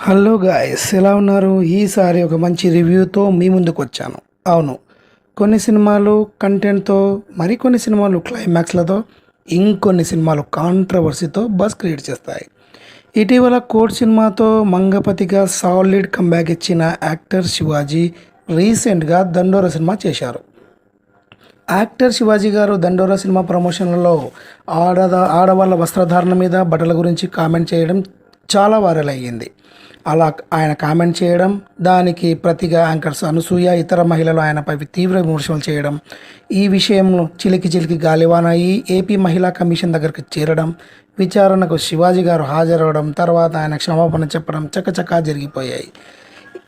Hello guys, ఎలా ఉన్నారు? ఈసారి ఒక మంచి రివ్యూతో మీ ముందుకు వచ్చాను. అవును, కొన్ని సినిమాలు కంటెంట్తో, మరికొన్ని సినిమాలు క్లైమాక్స్లతో, ఇంకొన్ని సినిమాలు కాంట్రవర్సీతో బస్ క్రియేట్ చేస్తాయి. ఇటీవల కోర్ట్ సినిమాతో మంగపతిగా సాలిడ్ కంబ్యాక్ ఇచ్చిన యాక్టర్ శివాజీ రీసెంట్గా దండోర సినిమా చేశారు. యాక్టర్ శివాజీ గారు దండోరా సినిమా ప్రమోషన్లలో ఆడవాళ్ళ వస్త్రధారణ మీద, బట్టల గురించి కామెంట్ చేయడం చాలా వైరల్ అయ్యింది. అలా ఆయన కామెంట్ చేయడం, దానికి ప్రతిగా యాంకర్స్ అనసూయ, ఇతర మహిళలు ఆయనపై తీవ్ర విమర్శలు చేయడం, ఈ విషయంలో చిలికి గాలివాన అయ్యి ఏపీ మహిళా కమిషన్ దగ్గరికి చేరడం, విచారణకు శివాజీ గారు హాజరవడం, తర్వాత ఆయన క్షమాపణ చెప్పడం చకచకా జరిగిపోయాయి.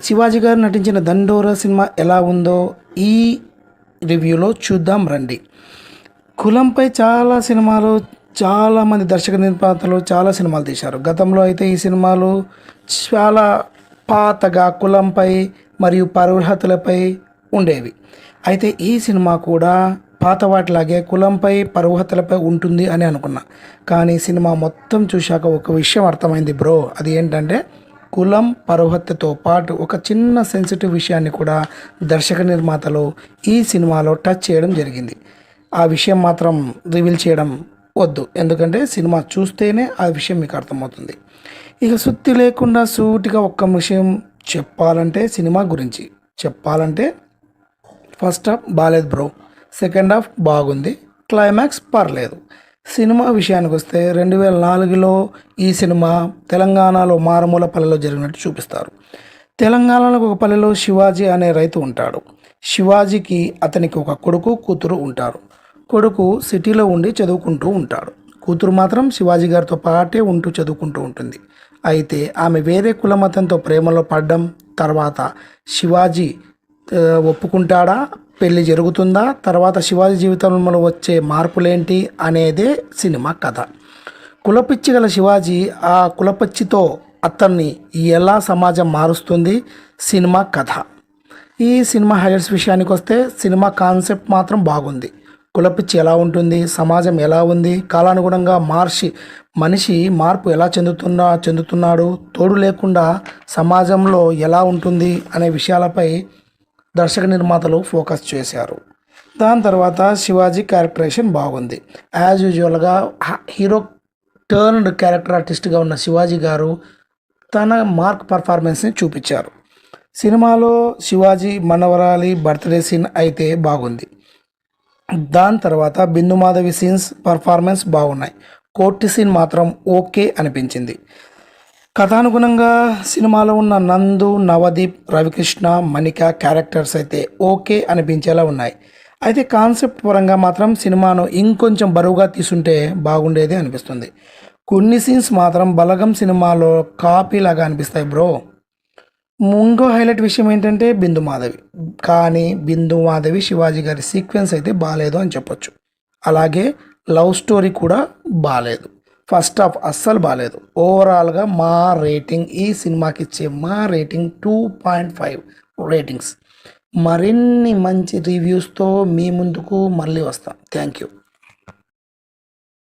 శివాజీ గారు నటించిన దండోరా సినిమా ఎలా ఉందో ఈ రివ్యూలో చూద్దాం రండి. కులంపై చాలామంది దర్శక నిర్మాతలు చాలా సినిమాలు తీశారు. గతంలో అయితే ఈ సినిమాలు చాలా పాతగా కులంపై మరియు పరుహతులపై ఉండేవి. అయితే ఈ సినిమా కూడా పాత వాటిలాగే కులంపై పరుహతులపై ఉంటుంది అని అనుకున్నా. కానీ సినిమా మొత్తం చూశాక ఒక విషయం అర్థమైంది బ్రో. అది ఏంటంటే కులం పరుహత్యతో పాటు ఒక చిన్న సెన్సిటివ్ విషయాన్ని కూడా దర్శక నిర్మాతలు ఈ సినిమాలో టచ్ చేయడం జరిగింది. ఆ విషయం మాత్రం రివీల్ చేయడం వద్దు, ఎందుకంటే సినిమా చూస్తేనే ఆ విషయం మీకు అర్థమవుతుంది. ఇక సుత్తి లేకుండా సూటిగా ఒక్క విషయం సినిమా గురించి చెప్పాలంటే ఫస్ట్ హాఫ్ బాగాలేదు బ్రో, సెకండ్ హాఫ్ బాగుంది, క్లైమాక్స్ పర్లేదు. సినిమా విషయానికి వస్తే 2004లో ఈ సినిమా తెలంగాణలో మారుమూల పల్లెలో జరిగినట్టు చూపిస్తారు. తెలంగాణలో ఒక పల్లెలో శివాజీ అనే రైతు ఉంటాడు. శివాజీకి అతనికి ఒక కొడుకు, కూతురు ఉంటారు. కొడుకు సిటీలో ఉండి చదువుకుంటూ ఉంటాడు. కూతురు మాత్రం శివాజీ గారితో పాటే ఉంటూ చదువుకుంటూ ఉంటుంది. అయితే ఆమె వేరే కులమతంతో ప్రేమలో పడడం, తర్వాత శివాజీ ఒప్పుకుంటాడా, పెళ్ళి జరుగుతుందా, తర్వాత శివాజీ జీవితంలో వచ్చే మార్పులేంటి అనేదే సినిమా కథ. కులపిచ్చి గల శివాజీ ఆ కులపిచ్చితో అతన్ని ఎలా సమాజం మారుస్తుంది సినిమా కథ. ఈ సినిమా హైలైట్స్ విషయానికి వస్తే సినిమా కాన్సెప్ట్ మాత్రం బాగుంది. కులపిచ్చి ఎలా ఉంటుంది, సమాజం ఎలా ఉంది, కాలానుగుణంగా మనిషి మార్పు ఎలా చెందుతున్నాడు, తోడు లేకుండా సమాజంలో ఎలా ఉంటుంది అనే విషయాలపై దర్శక నిర్మాతలు ఫోకస్ చేశారు. దాని తర్వాత శివాజీ క్యారెక్టరేషన్ బాగుంది. యాజ్ యూజువల్గా హీరో టర్న్డ్ క్యారెక్టర్ ఆర్టిస్ట్గా ఉన్న శివాజీ గారు తన మార్క్ పర్ఫార్మెన్స్ని చూపించారు. సినిమాలో శివాజీ మనవరాలి బర్త్డే సీన్ అయితే బాగుంది. దాని తర్వాత బిందు మాధవి సీన్స్ పర్ఫార్మెన్స్ బాగున్నాయి. కోర్టు సీన్ మాత్రం ఓకే అనిపించింది. కథానుగుణంగా సినిమాలో ఉన్న నందు, నవదీప్, రవికృష్ణ, మణిక క్యారెక్టర్స్ అయితే ఓకే అనిపించేలా ఉన్నాయి. అయితే కాన్సెప్ట్ పరంగా మాత్రం సినిమాను ఇంకొంచెం బరువుగా తీసుంటే బాగుండేది అనిపిస్తుంది. కొన్ని సీన్స్ మాత్రం బలగం సినిమాలో కాపీ లాగా అనిపిస్తాయి బ్రో. ఇంకో హైలైట్ విషయం ఏంటంటే బిందు మాధవి. కానీ బిందు మాధవి శివాజీ గారి సీక్వెన్స్ అయితే బాగాలేదు అని చెప్పొచ్చు. అలాగే లవ్ స్టోరీ కూడా బాగాలేదు. ఫస్ట్ హాఫ్ అస్సలు బాగాలేదు. ఓవరాల్గా ఈ సినిమాకి ఇచ్చే మా రేటింగ్ 2.5 రేటింగ్స్. మరిన్ని మంచి రివ్యూస్తో మీ ముందుకు మళ్ళీ వస్తాం. Thank you.